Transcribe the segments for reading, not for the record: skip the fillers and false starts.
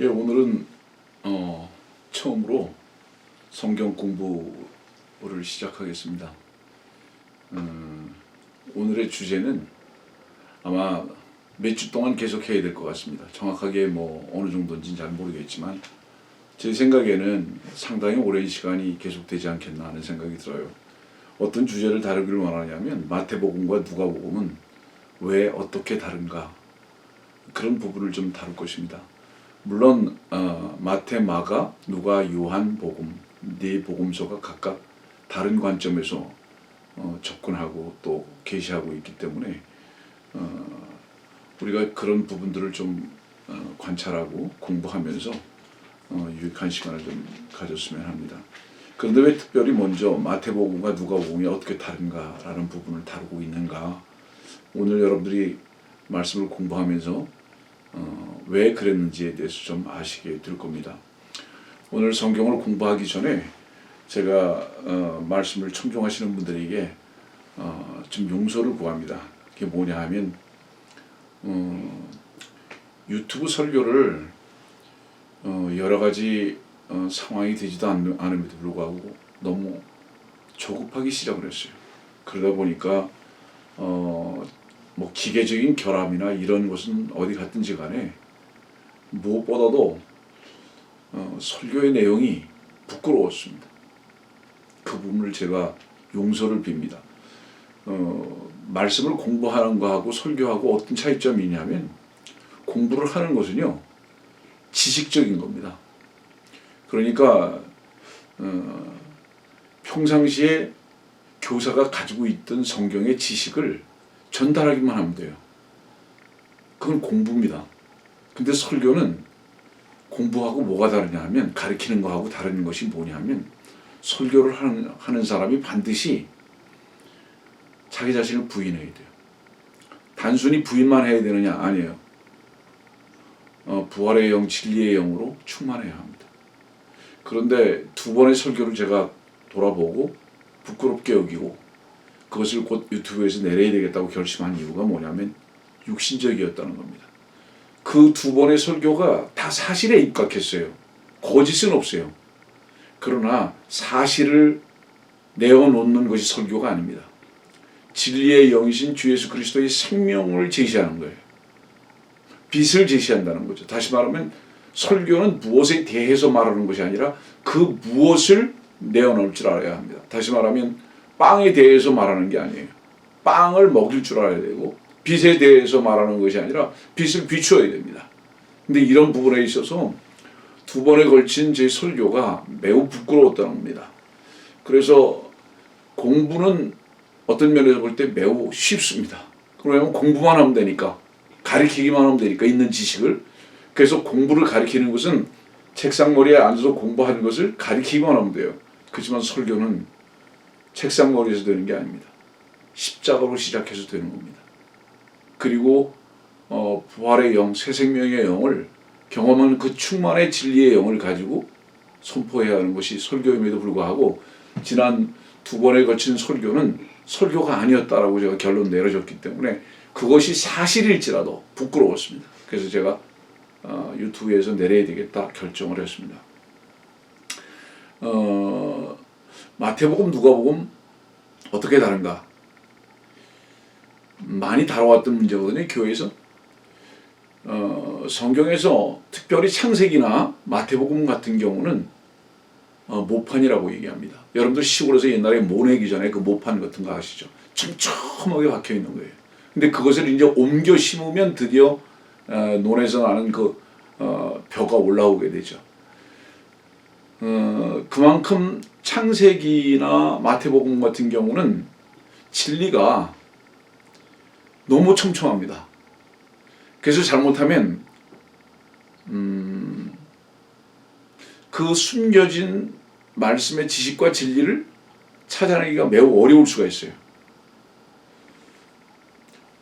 예, 오늘은 처음으로 성경 공부를 시작하겠습니다. 오늘의 주제는 아마 몇 주 동안 계속 해야 될 것 같습니다. 정확하게 어느 정도인지는 잘 모르겠지만 제 생각에는 상당히 오랜 시간이 계속되지 않겠나 하는 생각이 들어요. 어떤 주제를 다루기를 원하냐면 마태복음과 누가복음은 왜 어떻게 다른가, 그런 부분을 좀 다룰 것입니다. 물론 마태, 마가, 누가, 요한 복음 네 복음서가 각각 다른 관점에서 접근하고 또 계시하고 있기 때문에 우리가 그런 부분들을 좀 관찰하고 공부하면서 유익한 시간을 좀 가졌으면 합니다. 그런데 왜 특별히 먼저 마태복음과 누가복음이 어떻게 다른가라는 부분을 다루고 있는가? 오늘 여러분들이 말씀을 공부하면서 왜 그랬는지에 대해서 좀 아시게 될 겁니다. 오늘 성경을 공부하기 전에 제가 말씀을 청중하시는 분들에게 좀 용서를 구합니다. 그게 뭐냐 하면 유튜브 설교를 여러 가지 상황이 되지도 않음에도 불구하고 너무 조급하게 시작을 했어요. 그러다 보니까 기계적인 결함이나 이런 것은 어디 갔든지 간에 무엇보다도 설교의 내용이 부끄러웠습니다. 그 부분을 제가 용서를 빕니다. 말씀을 공부하는 거하고 설교하고 어떤 차이점이 있냐면, 공부를 하는 것은요 지식적인 겁니다. 그러니까 평상시에 교사가 가지고 있던 성경의 지식을 전달하기만 하면 돼요. 그건 공부입니다. 근데 설교는 공부하고 뭐가 다르냐 하면, 가르치는 거하고 다른 것이 뭐냐 하면, 설교를 하는 사람이 반드시 자기 자신을 부인해야 돼요. 단순히 부인만 해야 되느냐? 아니에요. 부활의 영, 진리의 영으로 충만해야 합니다. 그런데 두 번의 설교를 제가 돌아보고 부끄럽게 여기고 그것을 곧 유튜브에서 내려야 되겠다고 결심한 이유가 뭐냐면 육신적이었다는 겁니다. 그 두 번의 설교가 다 사실에 입각했어요. 거짓은 없어요. 그러나 사실을 내어놓는 것이 설교가 아닙니다. 진리의 영이신 주 예수 그리스도의 생명을 제시하는 거예요. 빛을 제시한다는 거죠. 다시 말하면 설교는 무엇에 대해서 말하는 것이 아니라 그 무엇을 내어놓을 줄 알아야 합니다. 다시 말하면 빵에 대해서 말하는 게 아니에요. 빵을 먹일 줄 알아야 되고, 빛에 대해서 말하는 것이 아니라 빛을 비추어야 됩니다. 근데 이런 부분에 있어서 두 번에 걸친 제 설교가 매우 부끄러웠다는 겁니다. 그래서 공부는 어떤 면에서 볼 때 매우 쉽습니다. 그러면 공부만 하면 되니까, 가르치기만 하면 되니까, 있는 지식을. 그래서 공부를 가르치는 것은 책상머리에 앉아서 공부하는 것을 가르치기만 하면 돼요. 그렇지만 설교는 책상머리에서 되는 게 아닙니다. 십자가로 시작해서 되는 겁니다. 그리고 부활의 영, 새 생명의 영을 경험하는 그 충만의 진리의 영을 가지고 선포해야 하는 것이 설교임에도 불구하고, 지난 두 번에 걸친 설교는 설교가 아니었다라고 제가 결론 내려줬기 때문에 그것이 사실일지라도 부끄러웠습니다. 그래서 제가 유튜브에서 내려야 되겠다 결정을 했습니다. 마태복음, 누가복음 어떻게 다른가? 많이 다뤄왔던 문제거든요, 교회에서. 성경에서 특별히 창세기나 마태복음 같은 경우는 모판이라고 얘기합니다. 여러분들 시골에서 옛날에 모내기 전에 그 모판 같은 거 아시죠? 촘촘하게 박혀 있는 거예요. 근데 그것을 이제 옮겨 심으면 드디어 논에서 나는 그 벼가 올라오게 되죠. 그만큼 창세기나 마태복음 같은 경우는 진리가 너무 촘촘합니다. 그래서 잘못하면 그 숨겨진 말씀의 지식과 진리를 찾아내기가 매우 어려울 수가 있어요.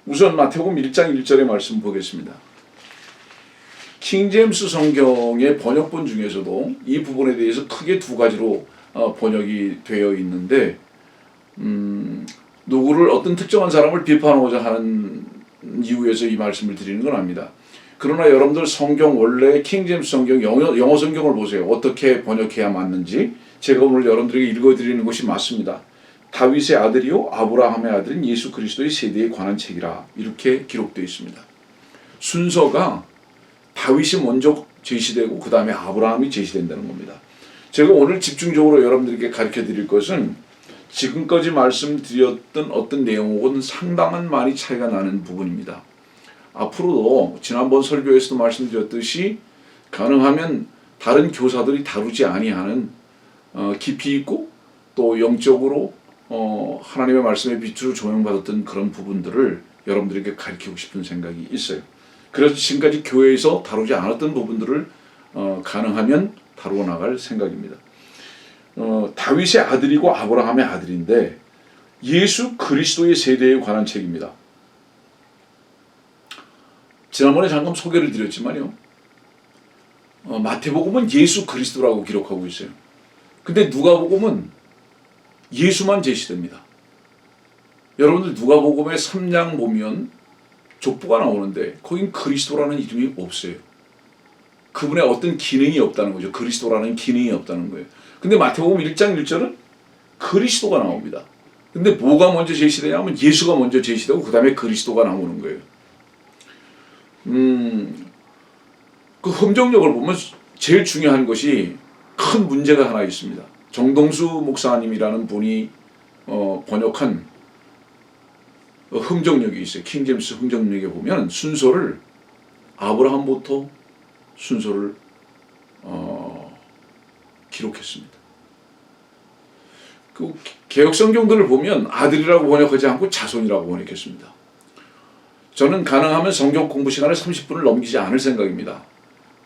우선 마태복음 1장 1절의 말씀 보겠습니다. 킹제임스 성경의 번역본 중에서도 이 부분에 대해서 크게 두 가지로 번역이 되어 있는데, 누구를, 어떤 특정한 사람을 비판하고자 하는 이유에서 이 말씀을 드리는 건 아닙니다. 그 그러나 여러분들 성경 원래 킹제임스 성경 영어 성경을 보세요. 어떻게 번역해야 맞는지 제가 오늘 여러분들에게 읽어드리는 것이 맞습니다. 다윗의 아들이요 아브라함의 아들인 예수 그리스도의 세대에 관한 책이라 이렇게 기록되어 있습니다. 순서가 다윗이 먼저 제시되고 그 다음에 아브라함이 제시된다는 겁니다. 제가 오늘 집중적으로 여러분들에게 가르쳐 드릴 것은 지금까지 말씀드렸던 어떤 내용하고는 상당한 많이 차이가 나는 부분입니다. 앞으로도 지난번 설교에서도 말씀드렸듯이 가능하면 다른 교사들이 다루지 아니하는 깊이 있고 또 영적으로 하나님의 말씀의 빛으로 조명받았던 그런 부분들을 여러분들에게 가르치고 싶은 생각이 있어요. 그래서 지금까지 교회에서 다루지 않았던 부분들을 가능하면 다루어 나갈 생각입니다. 다윗의 아들이고 아브라함의 아들인데 예수 그리스도의 세대에 관한 책입니다. 지난번에 잠깐 소개를 드렸지만요. 마태복음은 예수 그리스도라고 기록하고 있어요. 근데 누가복음은 예수만 제시됩니다. 여러분들 누가복음의 3장 보면 족보가 나오는데 거긴 그리스도라는 이름이 없어요. 그분의 어떤 기능이 없다는 거죠. 그리스도라는 기능이 없다는 거예요. 근데 마태복음 1장 1절은 그리스도가 나옵니다. 근데 뭐가 먼저 제시되냐면 예수가 먼저 제시되고 그 다음에 그리스도가 나오는 거예요. 그 흠정력을 보면 제일 중요한 것이 큰 문제가 하나 있습니다. 정동수 목사님이라는 분이 번역한 흠정력이 있어요. 킹제임스 흠정력에 보면 순서를 아브라함부터 순서를 기록했습니다. 그 개역 성경들을 보면 아들이라고 번역하지 않고 자손이라고 번역했습니다. 저는 가능하면 성경 공부 시간을 30분을 넘기지 않을 생각입니다.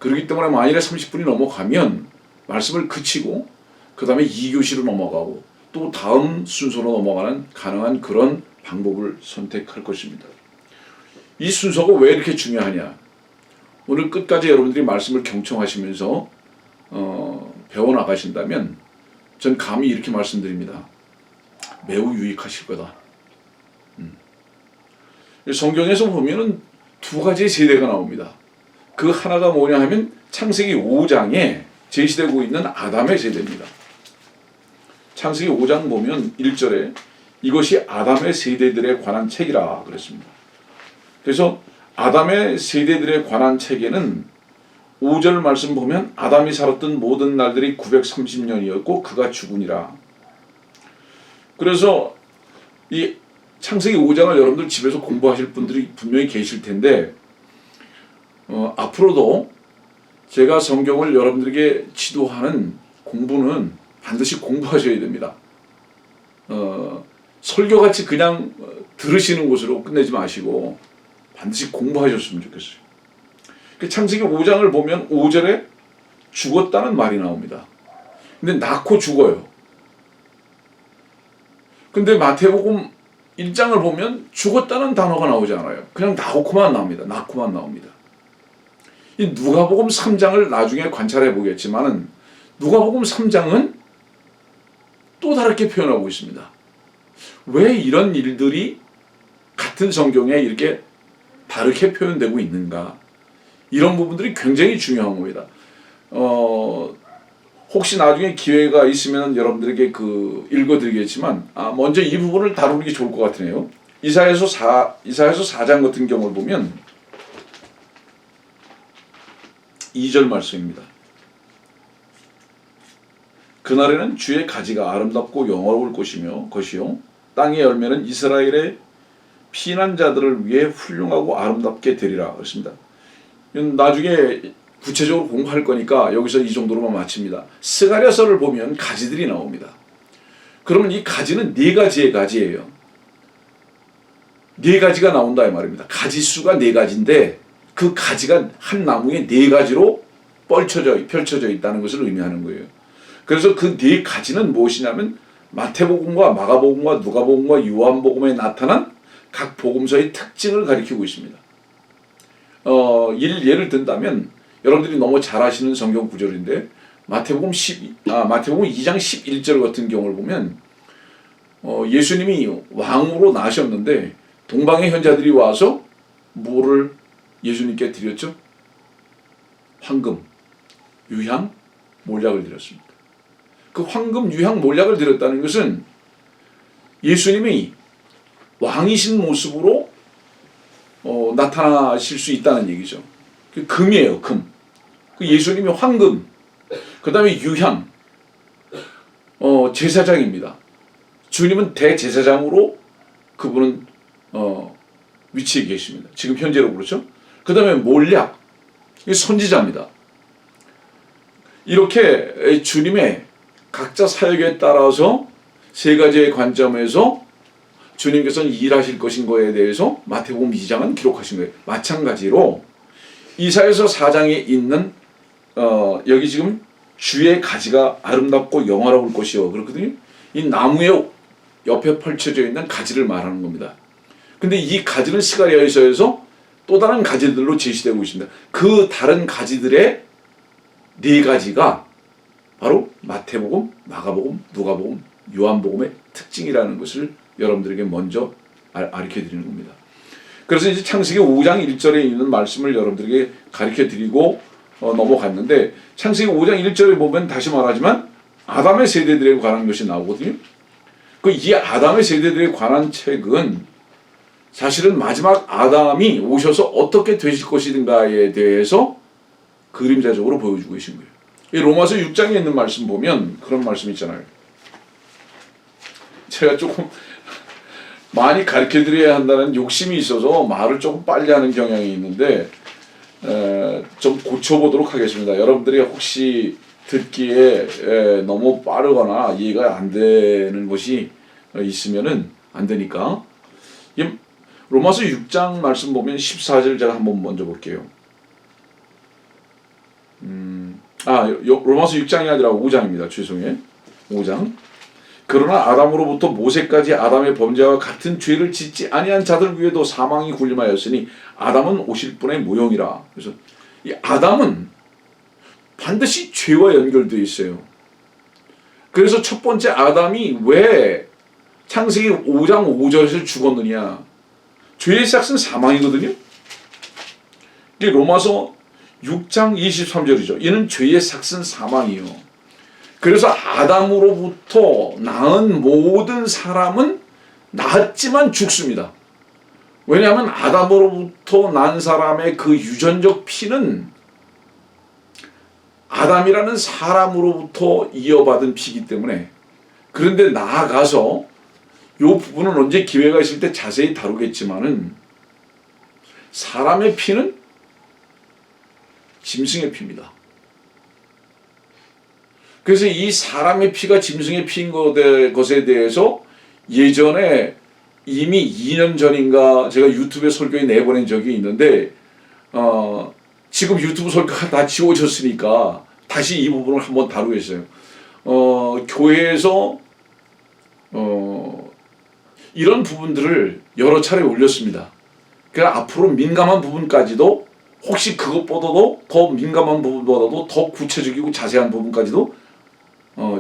그렇기 때문에 만일에 30분이 넘어가면 말씀을 그치고 그 다음에 2교시로 넘어가고 또 다음 순서로 넘어가는 가능한 그런 방법을 선택할 것입니다. 이 순서가 왜 이렇게 중요하냐? 오늘 끝까지 여러분들이 말씀을 경청하시면서 배워나가신다면 전 감히 이렇게 말씀드립니다. 매우 유익하실 거다. 성경에서 보면은 두 가지의 세대가 나옵니다. 그 하나가 뭐냐 하면 창세기 5장에 제시되고 있는 아담의 세대입니다. 창세기 5장 보면 1절에 이것이 아담의 세대들에 관한 책이라 그랬습니다. 그래서 아담의 세대들에 관한 책에는 5절 말씀 보면 아담이 살았던 모든 날들이 930년이었고 그가 죽으니라. 그래서 이 창세기 5장을 여러분들 집에서 공부하실 분들이 분명히 계실 텐데 앞으로도 제가 성경을 여러분들에게 지도하는 공부는 반드시 공부하셔야 됩니다. 설교같이 그냥 들으시는 것으로 끝내지 마시고 반드시 공부하셨으면 좋겠어요. 창세기 5장을 보면 5절에 죽었다는 말이 나옵니다. 근데 낳고 죽어요. 근데 마태복음 1장을 보면 죽었다는 단어가 나오지 않아요. 그냥 낳고만 나옵니다. 낳고만 나옵니다. 이 누가복음 3장을 나중에 관찰해 보겠지만은 누가복음 3장은 또 다르게 표현하고 있습니다. 왜 이런 일들이 같은 성경에 이렇게 다르게 표현되고 있는가? 이런 부분들이 굉장히 중요한 겁니다. 혹시 나중에 기회가 있으면 여러분들에게 읽어드리겠지만 먼저 이 부분을 다루는 게 좋을 것 같으네요. 이사야서 4장 같은 경우를 보면 2절 말씀입니다. 그날에는 주의 가지가 아름답고 영화로울 것이요 땅의 열매는 이스라엘의 피난자들을 위해 훌륭하고 아름답게 되리라 그랬습니다. 나중에 구체적으로 공부할 거니까 여기서 이 정도로만 마칩니다. 스가랴서를 보면 가지들이 나옵니다. 그러면 이 가지는 네 가지의 가지예요. 네 가지가 나온다 이 말입니다. 가지수가 네 가지인데 그 가지가 한 나무에 네 가지로 펼쳐져 있다는 것을 의미하는 거예요. 그래서 그 네 가지는 무엇이냐면 마태복음과 마가복음과 누가복음과 요한복음에 나타난 각 복음서의 특징을 가리키고 있습니다. 예를 든다면 여러분들이 너무 잘 아시는 성경 구절인데 마태복음 2장 11절 같은 경우를 보면 예수님이 왕으로 나셨는데 동방의 현자들이 와서 뭐를 예수님께 드렸죠? 황금, 유향, 몰약을 드렸습니다. 그 황금, 유향, 몰약을 드렸다는 것은 예수님이 왕이신 모습으로 나타나실 수 있다는 얘기죠. 그 금이에요, 금. 그 예수님이 황금, 그 다음에 유향, 제사장입니다. 주님은 대제사장으로 그분은 위치해 계십니다. 지금 현재로 그렇죠. 그 다음에 몰약, 선지자입니다. 이렇게 주님의 각자 사역에 따라서 세 가지의 관점에서 주님께서는 일하실 것인 거에 대해서 마태복음 2장은 기록하신 거예요. 마찬가지로 이사야서 4장에 있는 여기 지금 주의 가지가 아름답고 영화로울 것이요 그렇거든요. 이 나무의 옆에 펼쳐져 있는 가지를 말하는 겁니다. 근데 이 가지는 스가랴서에서 또 다른 가지들로 제시되고 있습니다. 그 다른 가지들의 네 가지가 바로 마태복음, 마가복음, 누가복음, 요한복음의 특징이라는 것을 여러분들에게 먼저 가르쳐 드리는 겁니다. 그래서 이제 창세기 5장 1절에 있는 말씀을 여러분들에게 가르쳐 드리고 넘어갔는데 창세기 5장 1절에 보면 다시 말하지만 아담의 세대들에 관한 것이 나오거든요. 그 이 아담의 세대들에 관한 책은 사실은 마지막 아담이 오셔서 어떻게 되실 것인가에 대해서 그림자적으로 보여주고 계신 거예요. 이 로마서 6장에 있는 말씀 보면 그런 말씀 있잖아요. 제가 조금 많이 가르쳐 드려야 한다는 욕심이 있어서 말을 조금 빨리 하는 경향이 있는데 좀 고쳐보도록 하겠습니다. 여러분들이 혹시 듣기에 너무 빠르거나 이해가 안 되는 것이 있으면은 안 되니까 로마서 6장 말씀 보면 14절 제가 한번 먼저 볼게요. 로마서 6장이 아니라 5장입니다. 죄송해요. 5장. 그러나 아담으로부터 모세까지 아담의 범죄와 같은 죄를 짓지 아니한 자들 위에도 사망이 군림하였으니 아담은 오실 분의 모형이라. 그래서 이 아담은 반드시 죄와 연결되어 있어요. 그래서 첫 번째 아담이 왜 창세기 5장 5절에서 죽었느냐. 죄의 시작은 사망이거든요. 이게 로마서 6장 23절이죠. 이는 죄의 삭은 사망이요. 그래서 아담으로부터 낳은 모든 사람은 낳았지만 죽습니다. 왜냐하면 아담으로부터 난 사람의 그 유전적 피는 아담이라는 사람으로부터 이어받은 피이기 때문에. 그런데 나아가서 이 부분은 언제 기회가 있을 때 자세히 다루겠지만은 사람의 피는 짐승의 피입니다. 그래서 이 사람의 피가 짐승의 피인 것에 대해서 예전에 이미 2년 전인가 제가 유튜브에 설교에 내보낸 적이 있는데 지금 유튜브 설교가 다 지워졌으니까 다시 이 부분을 한번 다루겠어요. 교회에서 이런 부분들을 여러 차례 올렸습니다. 그러니까 앞으로 민감한 부분까지도 혹시 그것보다도 더 민감한 부분보다도 더 구체적이고 자세한 부분까지도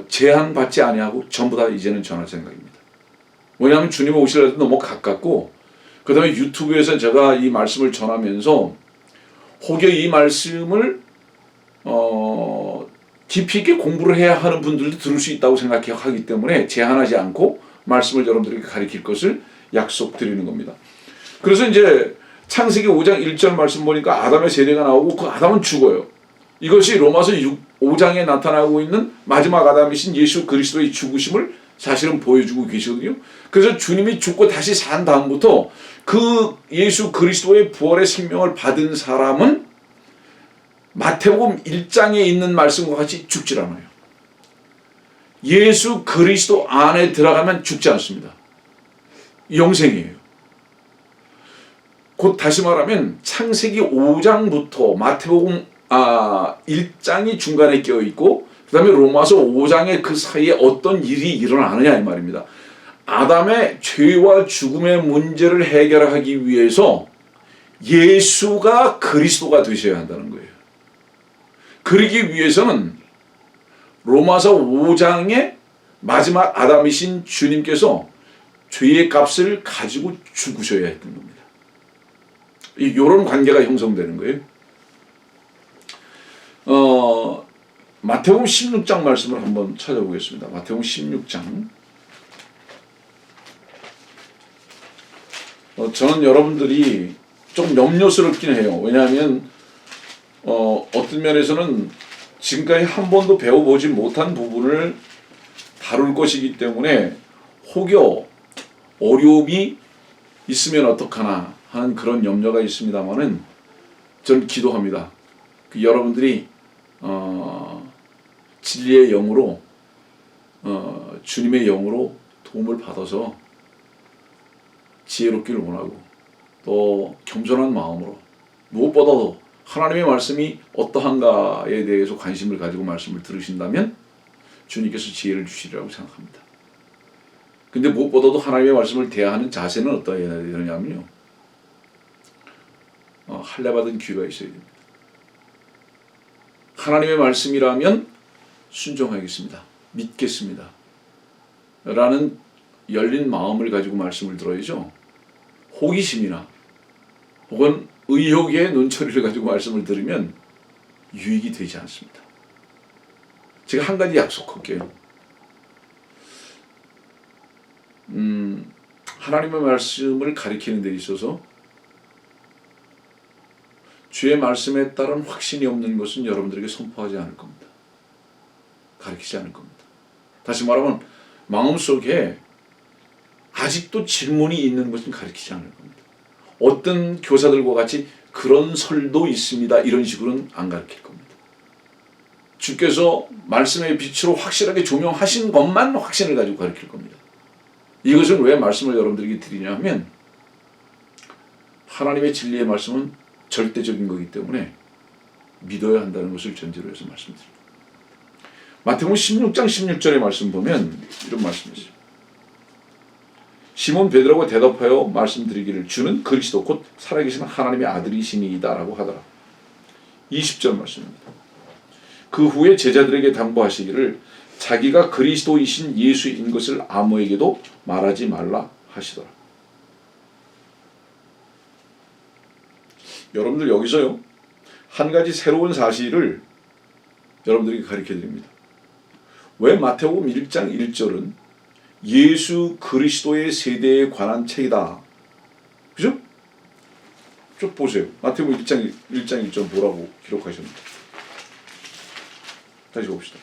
제한받지 아니하고 전부 다 이제는 전할 생각입니다. 왜냐하면 주님 오실 날도 너무 가깝고 그 다음에 유튜브에서 제가 이 말씀을 전하면서 혹여 이 말씀을 깊이 있게 공부를 해야 하는 분들도 들을 수 있다고 생각하기 때문에 제한하지 않고 말씀을 여러분들에게 가르칠 것을 약속드리는 겁니다. 그래서 이제 창세기 5장 1절 말씀 보니까 아담의 세대가 나오고 그 아담은 죽어요. 이것이 로마서 5장에 나타나고 있는 마지막 아담이신 예수 그리스도의 죽으심을 사실은 보여주고 계시거든요. 그래서 주님이 죽고 다시 산 다음부터 그 예수 그리스도의 부활의 생명을 받은 사람은 마태복음 1장에 있는 말씀과 같이 죽질 않아요. 예수 그리스도 안에 들어가면 죽지 않습니다. 영생이에요. 곧 다시 말하면 창세기 5장부터 마태복음 1장이 중간에 껴있고 그 다음에 로마서 5장의 그 사이에 어떤 일이 일어나느냐 이 말입니다. 아담의 죄와 죽음의 문제를 해결하기 위해서 예수가 그리스도가 되셔야 한다는 거예요. 그러기 위해서는 로마서 5장의 마지막 아담이신 주님께서 죄의 값을 가지고 죽으셔야 했던 겁니다. 이런 관계가 형성되는 거예요. 마태복음 16장 말씀을 한번 찾아보겠습니다. 마태복음 16장. 저는 여러분들이 좀 염려스럽긴 해요. 왜냐하면 어떤 면에서는 지금까지 한 번도 배워보지 못한 부분을 다룰 것이기 때문에 혹여 어려움이 있으면 어떡하나 하는 그런 염려가 있습니다만은 저는 기도합니다. 여러분들이 진리의 영으로 주님의 영으로 도움을 받아서 지혜롭기를 원하고 또 겸손한 마음으로 무엇보다도 하나님의 말씀이 어떠한가에 대해서 관심을 가지고 말씀을 들으신다면 주님께서 지혜를 주시리라고 생각합니다. 근데 무엇보다도 하나님의 말씀을 대하는 자세는 어떠해야 되느냐면요, 할례받은 귀가 있어야 됩니다. 하나님의 말씀이라면 순종하겠습니다. 믿겠습니다. 라는 열린 마음을 가지고 말씀을 들어야죠. 호기심이나 혹은 의욕의 눈초리를 가지고 말씀을 들으면 유익이 되지 않습니다. 제가 한 가지 약속할게요. 하나님의 말씀을 가리키는 데 있어서 주의 말씀에 따른 확신이 없는 것은 여러분들에게 선포하지 않을 겁니다. 가르치지 않을 겁니다. 다시 말하면 마음속에 아직도 질문이 있는 것은 가르치지 않을 겁니다. 어떤 교사들과 같이 그런 설도 있습니다, 이런 식으로는 안 가르칠 겁니다. 주께서 말씀의 빛으로 확실하게 조명하신 것만 확신을 가지고 가르칠 겁니다. 이것은 왜 말씀을 여러분들에게 드리냐 하면 하나님의 진리의 말씀은 절대적인 거기 때문에 믿어야 한다는 것을 전제로 해서 말씀드립니다. 마태복음 16장 16절의 말씀 보면 이런 말씀이 있어요. 시몬 베드로가 대답하여 말씀드리기를 주는 그리스도 곧 살아계신 하나님의 아들이시니이다 라고 하더라. 20절 말씀입니다. 그 후에 제자들에게 당부하시기를 자기가 그리스도이신 예수인 것을 아무에게도 말하지 말라 하시더라. 여러분들 여기서요, 한 가지 새로운 사실을 여러분들에게 가르쳐 드립니다. 왜 마태복음 1장 1절은 예수 그리스도의 세대에 관한 책이다. 그죠? 쭉 보세요. 마태복음 1장 1절 뭐라고 기록하셨는지. 다시 봅시다.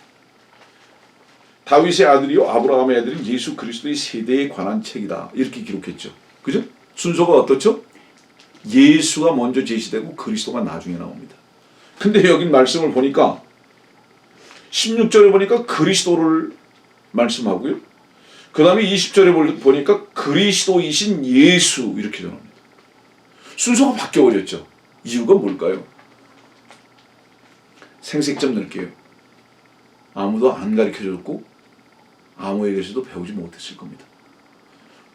다윗의 아들이요 아브라함의 아들인 예수 그리스도의 세대에 관한 책이다. 이렇게 기록했죠. 그죠? 순서가 어떻죠? 예수가 먼저 제시되고 그리스도가 나중에 나옵니다. 근데 여기 말씀을 보니까 16절에 보니까 그리스도를 말씀하고요. 그 다음에 20절에 보니까 그리스도이신 예수 이렇게 전합니다. 순서가 바뀌어버렸죠. 이유가 뭘까요? 생색점 넣을게요. 아무도 안 가르쳐줬고 아무에게서도 배우지 못했을 겁니다.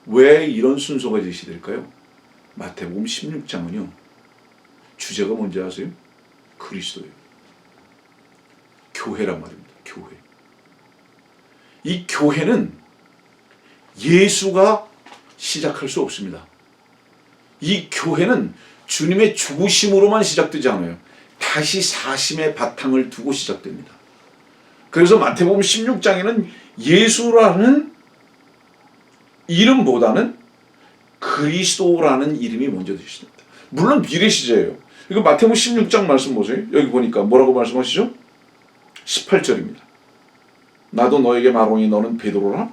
왜 이런 순서가 제시될까요? 마태복음 16장은요. 주제가 뭔지 아세요? 그리스도예요. 교회란 말입니다. 교회. 이 교회는 예수가 시작할 수 없습니다. 이 교회는 주님의 죽으심으로만 시작되지 않아요. 다시 사심의 바탕을 두고 시작됩니다. 그래서 마태복음 16장에는 예수라는 이름보다는 그리스도라는 이름이 먼저 되십니다. 물론 미래 시제예요. 이거 마태복음 16장 말씀 보세요. 여기 보니까 뭐라고 말씀하시죠? 18절입니다. 나도 너에게 말하노니 너는 베드로라.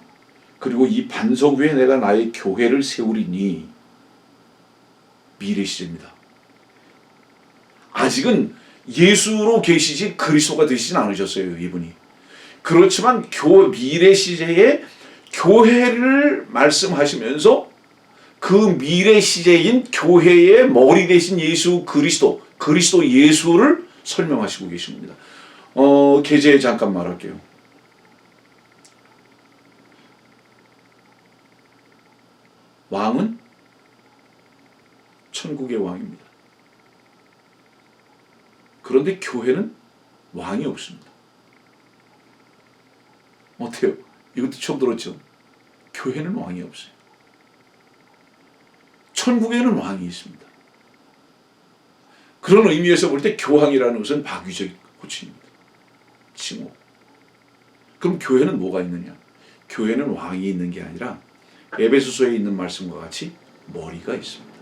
그리고 이 반석 위에 내가 나의 교회를 세우리니. 미래 시제입니다. 아직은 예수로 계시지 그리스도가 되시진 않으셨어요, 이분이. 그렇지만 미래 시제에 교회를 말씀하시면서 그 미래 시제인 교회의 머리 대신 예수 그리스도 예수를 설명하시고 계신 겁니다. 계제에 잠깐 말할게요. 왕은 천국의 왕입니다. 그런데 교회는 왕이 없습니다. 어때요? 이것도 처음 들었죠? 교회는 왕이 없어요. 천국에는 왕이 있습니다. 그런 의미에서 볼 때 교황이라는 것은 박위적 호칭입니다. 칭호. 그럼 교회는 뭐가 있느냐? 교회는 왕이 있는 게 아니라 에베소서에 있는 말씀과 같이 머리가 있습니다.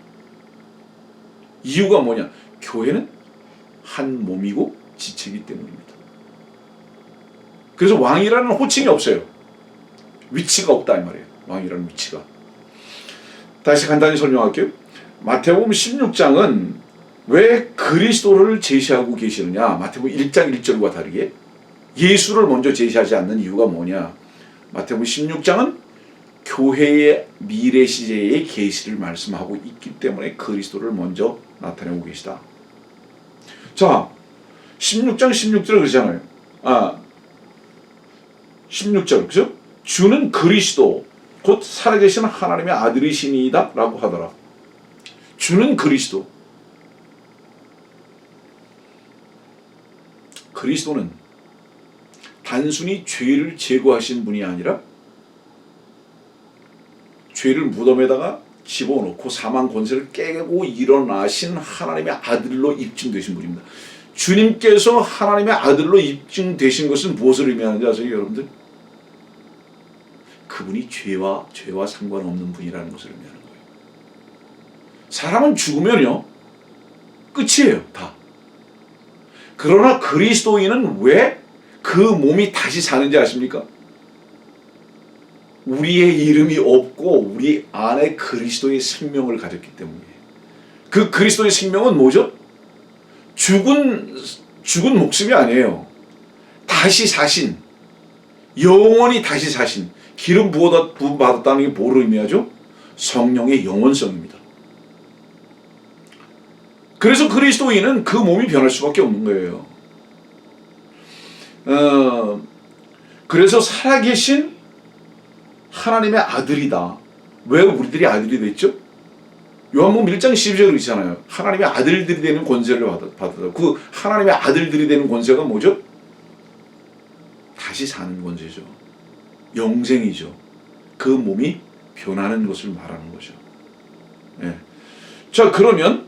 이유가 뭐냐? 교회는 한 몸이고 지체이기 때문입니다. 그래서 왕이라는 호칭이 없어요. 위치가 없다 이 말이에요. 왕이라는 위치가. 다시 간단히 설명할게요. 마태복음 16장은 왜 그리스도를 제시하고 계시느냐? 마태복음 1장 1절과 다르게 예수를 먼저 제시하지 않는 이유가 뭐냐? 마태복음 16장은 교회의 미래 시제의 계시를 말씀하고 있기 때문에 그리스도를 먼저 나타내고 계시다. 자, 16장 16절에 그러잖아요. 16절, 그죠? 주는 그리스도, 곧 살아계신 하나님의 아들이시니이다 라고 하더라. 주는 그리스도. 그리스도는 단순히 죄를 제거하신 분이 아니라 죄를 무덤에다가 집어넣고 사망 권세를 깨고 일어나신 하나님의 아들로 입증되신 분입니다. 주님께서 하나님의 아들로 입증되신 것은 무엇을 의미하는지 아세요, 여러분들? 그분이 죄와 상관없는 분이라는 것을 의미하는 거예요. 사람은 죽으면요, 끝이에요, 다. 그러나 그리스도인은 왜 그 몸이 다시 사는지 아십니까? 우리의 이름이 없고 우리 안에 그리스도의 생명을 가졌기 때문이에요. 그 그리스도의 생명은 뭐죠? 죽은 목숨이 아니에요. 다시 사신, 영원히 다시 사신, 기름 부음 받았다는 게 뭐를 의미하죠? 성령의 영원성입니다. 그래서 그리스도인은 그 몸이 변할 수밖에 없는 거예요. 그래서 살아계신 하나님의 아들이다. 왜 우리들이 아들이 됐죠? 요한복음 1장 12절에 있잖아요. 하나님의 아들들이 되는 권세를 받았다. 그 하나님의 아들들이 되는 권세가 뭐죠? 다시 사는 권세죠. 영생이죠. 그 몸이 변하는 것을 말하는 거죠. 예. 자, 그러면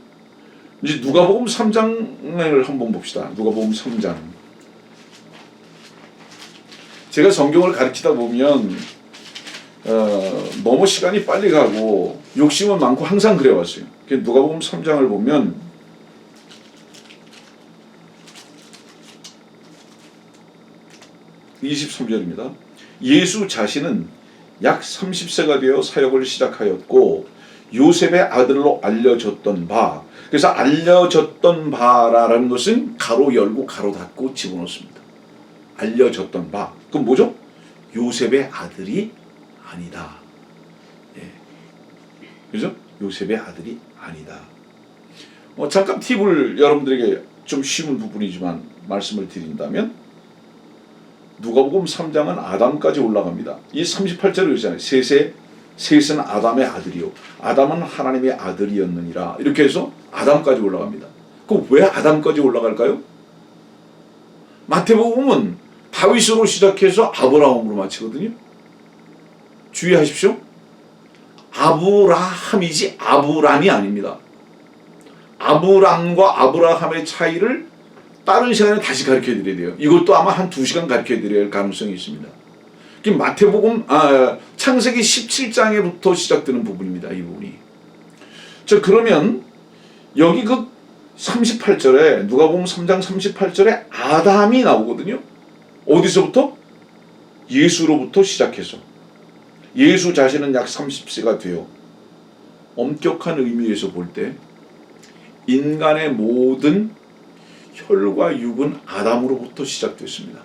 이제 누가복음 3장을 한번 봅시다. 누가복음 3장. 제가 성경을 가르치다 보면 너무 시간이 빨리 가고 욕심은 많고 항상 그래왔어요. 누가복음 3장을 보면 (23절입니다) 예수 자신은 약 30세가 되어 사역을 시작하였고 요셉의 아들로 알려졌던 바. 그래서 알려졌던 바라는 것은 가로 열고 가로 닫고 집어넣습니다. 알려졌던 바. 그럼 뭐죠? 요셉의 아들이 아니다. 예. 그죠? 요셉의 아들이 아니다. 잠깐 팁을 여러분들에게 좀 쉬운 부분이지만 말씀을 드린다면 누가복음 3장은 아담까지 올라갑니다. 이 38절에 그러잖아요. 셋은 아담의 아들이요 아담은 하나님의 아들이었느니라. 이렇게 해서 아담까지 올라갑니다. 그럼 왜 아담까지 올라갈까요? 마태복음은 다윗으로 시작해서 아브라함으로 마치거든요. 주의하십시오. 아브라함이지 아브람이 아닙니다. 아브람과 아브라함의 차이를 다른 시간에 다시 가르쳐 드려야 돼요. 이것도 아마 한 2시간 가르쳐 드려야 할 가능성이 있습니다. 마태복음 창세기 17장에부터 시작되는 부분입니다. 이 부분이. 자, 그러면 여기 그 38절에 누가복음 3장 38절에 아담이 나오거든요. 어디서부터? 예수로부터 시작해서 예수 자신은 약 30세가 되어 엄격한 의미에서 볼 때 인간의 모든 혈과 육은 아담으로부터 시작됐습니다.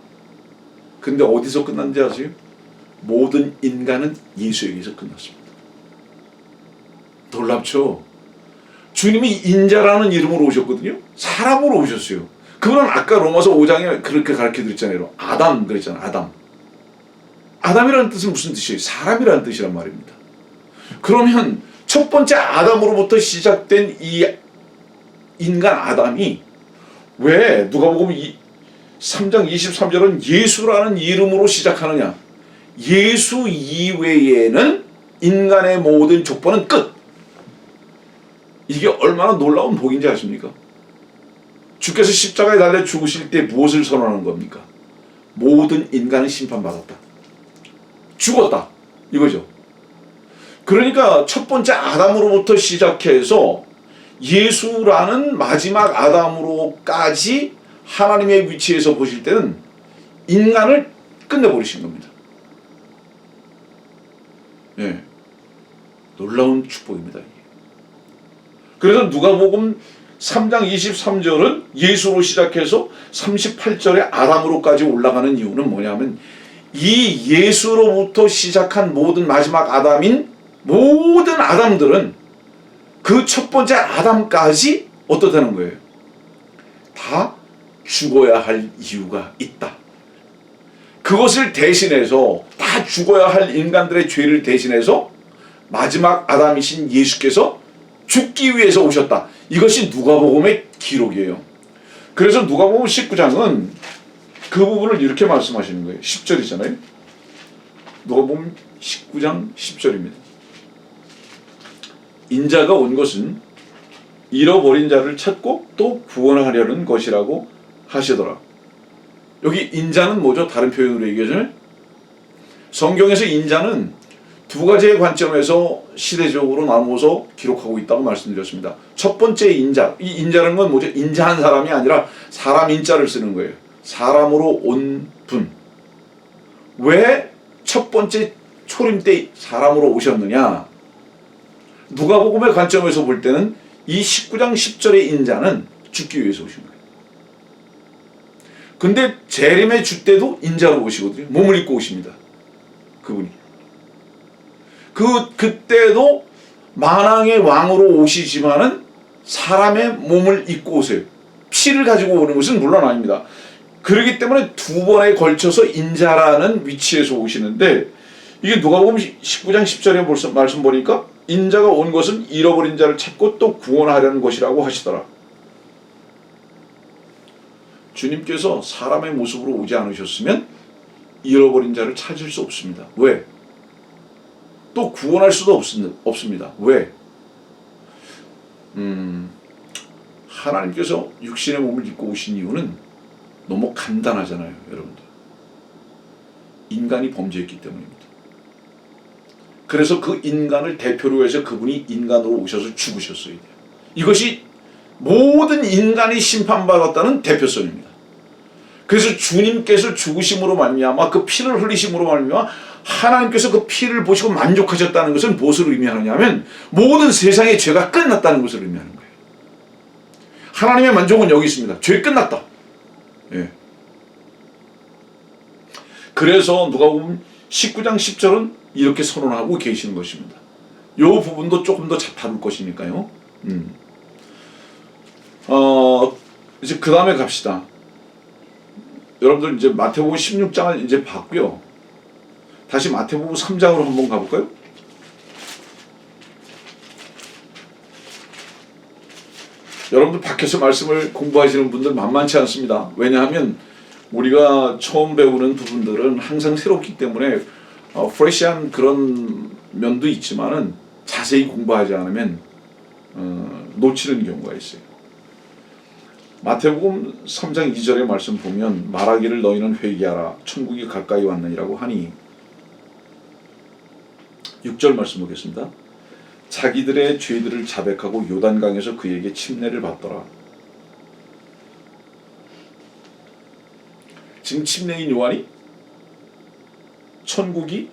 근데 어디서 끝났는지 아세요? 모든 인간은 예수에게서 끝났습니다. 놀랍죠? 주님이 인자라는 이름으로 오셨거든요. 사람으로 오셨어요. 그분은 아까 로마서 5장에 그렇게 가르쳐드렸잖아요. 아담 그랬잖아요. 아담. 아담이라는 뜻은 무슨 뜻이에요? 사람이라는 뜻이란 말입니다. 그러면 첫 번째 아담으로부터 시작된 이 인간 아담이 왜 누가복음 3장 23절은 예수라는 이름으로 시작하느냐? 예수 이외에는 인간의 모든 족보는 끝. 이게 얼마나 놀라운 복인지 아십니까? 주께서 십자가에 달려 죽으실 때 무엇을 선언하는 겁니까? 모든 인간은 심판받았다. 죽었다. 이거죠. 그러니까 첫 번째 아담으로부터 시작해서 예수라는 마지막 아담으로까지 하나님의 위치에서 보실 때는 인간을 끝내버리신 겁니다. 예. 놀라운 축복입니다. 그래서 누가복음 3장 23절은 예수로 시작해서 38절에 아담으로까지 올라가는 이유는 뭐냐면 이 예수로부터 시작한 모든 마지막 아담인 모든 아담들은 그 첫 번째 아담까지 어떻다는 거예요? 다 죽어야 할 이유가 있다. 그것을 대신해서 다 죽어야 할 인간들의 죄를 대신해서 마지막 아담이신 예수께서 죽기 위해서 오셨다. 이것이 누가복음의 기록이에요. 그래서 누가복음 19장은 그 부분을 이렇게 말씀하시는 거예요. 10절이잖아요. 누가복음 19장 10절입니다. 인자가 온 것은 잃어버린 자를 찾고 또 구원하려는 것이라고 하시더라. 여기 인자는 뭐죠? 다른 표현으로 얘기하잖아요. 성경에서 인자는 두 가지의 관점에서 시대적으로 나누어서 기록하고 있다고 말씀드렸습니다. 첫 번째 인자, 이 인자라는 건 뭐죠? 인자한 사람이 아니라 사람 인자를 쓰는 거예요. 사람으로 온 분. 왜 첫 번째 초림 때 사람으로 오셨느냐? 누가복음의 관점에서 볼 때는 이 19장 10절의 인자는 죽기 위해서 오신 거예요. 근데 재림의 주 때도 인자로 오시거든요. 몸을 입고 오십니다. 그분이. 그때도 만왕의 왕으로 오시지만은 사람의 몸을 입고 오세요. 피를 가지고 오는 것은 물론 아닙니다. 그렇기 때문에 두 번에 걸쳐서 인자라는 위치에서 오시는데 이게 누가복음 19장 10절에 말씀 보니까 인자가 온 것은 잃어버린 자를 찾고 또 구원하려는 것이라고 하시더라. 주님께서 사람의 모습으로 오지 않으셨으면 잃어버린 자를 찾을 수 없습니다. 왜? 또 구원할 수도 없습니다. 왜? 하나님께서 육신의 몸을 입고 오신 이유는 너무 간단하잖아요, 여러분들. 인간이 범죄했기 때문입니다. 그래서 그 인간을 대표로 해서 그분이 인간으로 오셔서 죽으셨어야 돼요. 이것이 모든 인간이 심판받았다는 대표성입니다. 그래서 주님께서 죽으심으로 말미암아 그 피를 흘리심으로 말미암아 하나님께서 그 피를 보시고 만족하셨다는 것은 무엇을 의미하느냐면 모든 세상의 죄가 끝났다는 것을 의미하는 거예요. 하나님의 만족은 여기 있습니다. 죄 끝났다. 예. 그래서 누가복음 19장 10절은 이렇게 선언하고 계시는 것입니다. 이 부분도 조금 더 다룰 것이니까요. 이제 그 다음에 갑시다. 여러분들 이제 마태복음 16장을 이제 봤고요. 다시 마태복음 3장으로 한번 가볼까요? 여러분들 밖에서 말씀을 공부하시는 분들 만만치 않습니다. 왜냐하면 우리가 처음 배우는 부분들은 항상 새롭기 때문에 프레시한 그런 면도 있지만은 자세히 공부하지 않으면 놓치는 경우가 있어요. 마태복음 3장 2절의 말씀 보면 말하기를 너희는 회개하라 천국이 가까이 왔느니라고 하니 6절 말씀 보겠습니다. 자기들의 죄들을 자백하고 요단강에서 그에게 침례를 받더라. 지금 침례인 요한이 천국이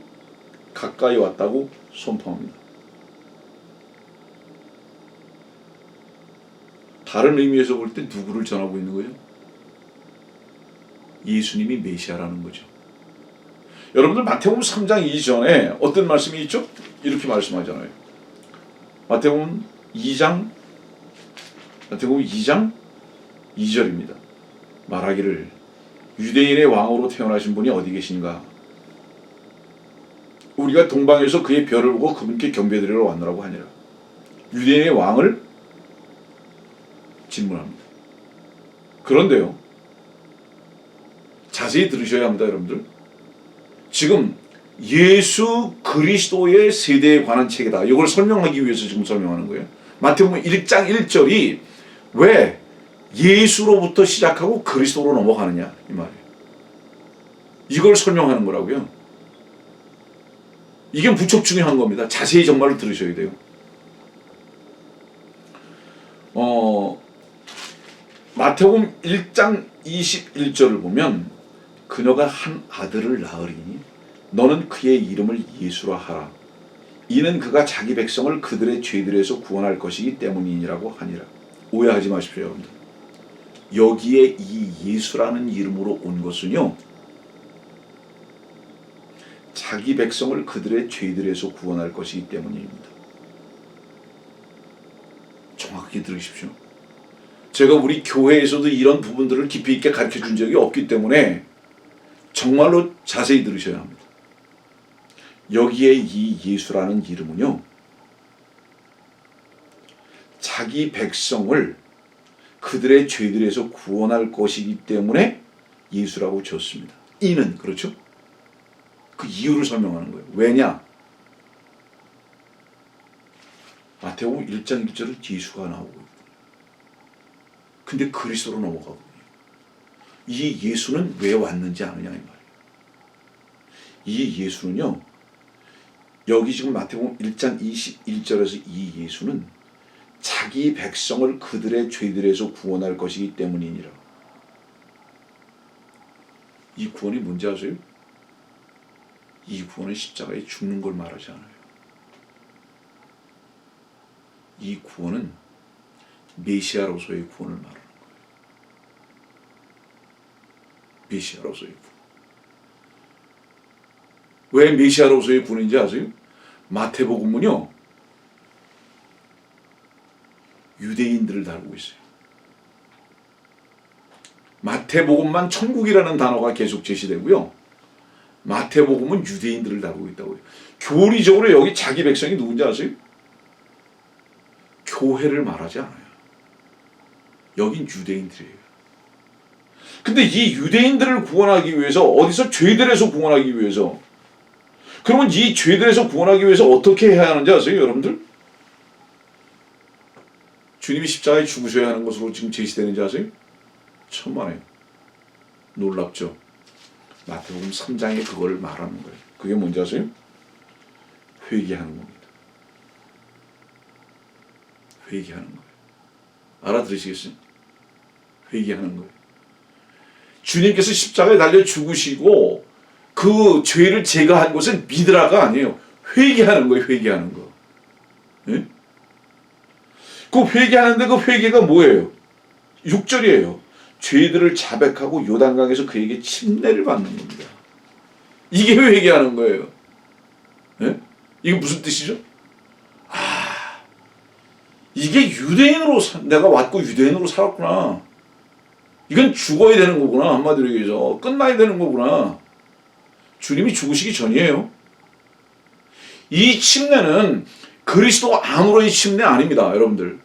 가까이 왔다고 선포합니다. 다른 의미에서 볼 때 누구를 전하고 있는 거예요? 예수님이 메시아라는 거죠. 여러분들 마태복음 3장 이전에 어떤 말씀이 있죠? 이렇게 말씀하잖아요. 마태복음 2장 2절입니다. 말하기를 유대인의 왕으로 태어나신 분이 어디 계신가? 우리가 동방에서 그의 별을 보고 그분께 경배드리러 왔노라고 하니라. 유대인의 왕을 질문합니다. 그런데요, 자세히 들으셔야 합니다, 여러분들. 지금 예수 그리스도의 세대에 관한 책이다. 이걸 설명하기 위해서 지금 설명하는 거예요. 마태복음 1장 1절이 왜 예수로부터 시작하고 그리스도로 넘어가느냐 이 말이에요. 이걸 설명하는 거라고요. 이게 무척 중요한 겁니다. 자세히 정말로 들으셔야 돼요. 마태복음 1장 21절을 보면 그녀가 한 아들을 낳으리니 너는 그의 이름을 예수라 하라. 이는 그가 자기 백성을 그들의 죄들에서 구원할 것이기 때문이니라고 하니라. 오해하지 마십시오, 여러분들. 여기에 이 예수라는 이름으로 온 것은요, 자기 백성을 그들의 죄들에서 구원할 것이기 때문입니다. 정확히 들으십시오. 제가 우리 교회에서도 이런 부분들을 깊이 있게 가르쳐 준 적이 없기 때문에 정말로 자세히 들으셔야 합니다. 여기에 이 예수라는 이름은요, 자기 백성을 그들의 죄들에서 구원할 것이기 때문에 예수라고 지었습니다. 이는, 그렇죠? 그 이유를 설명하는 거예요. 왜냐? 마태복음 1장 1절은 예수가 나오고 있거든요. 근데 그리스도로 넘어가거든요. 이 예수는 왜 왔는지 아느냐 이 말이에요. 이 예수는요, 여기 지금 마태복음 1장 21절에서 이 예수는 자기 백성을 그들의 죄들에서 구원할 것이기 때문이니라. 이 구원이 뭔지 아세요? 이 구원은 십자가에 죽는 걸 말하지 않아요. 이 구원은 메시아로서의 구원을 말하는 거예요. 메시아로서의 구원. 왜 메시아로서의 구원인지 아세요? 마태복음은요, 유대인들을 다루고 있어요. 마태복음만 천국이라는 단어가 계속 제시되고요, 마태복음은 유대인들을 다루고 있다고요. 교리적으로 여기 자기 백성이 누군지 아세요? 교회를 말하지 않아요. 여긴 유대인들이에요. 근데 이 유대인들을 구원하기 위해서, 어디서? 죄들에서 구원하기 위해서. 그러면 이 죄들에서 구원하기 위해서 어떻게 해야 하는지 아세요, 여러분들? 주님이 십자가에 죽으셔야 하는 것으로 지금 제시되는지 아세요? 천만에요. 놀랍죠? 마태복음 3장에 그걸 말하는 거예요. 그게 뭔지 아세요? 회개하는 겁니다. 회개하는 거예요. 알아들으시겠어요? 회개하는 거예요. 주님께서 십자가에 달려 죽으시고 그 죄를 제거한 것은 믿으라가 아니에요. 회개하는 거예요. 회개하는 거. 예? 그 회개하는데 그 회개가 뭐예요? 6절이에요. 죄들을 자백하고 요단강에서 그에게 침례를 받는 겁니다. 이게 회개하는 거예요. 예? 이게 무슨 뜻이죠? 이게 유대인으로 내가 왔고 유대인으로 살았구나. 이건 죽어야 되는 거구나. 한마디로 얘기해서 끝나야 되는 거구나. 주님이 죽으시기 전이에요. 이 침례는 그리스도 안으로의 침례 아닙니다, 여러분들.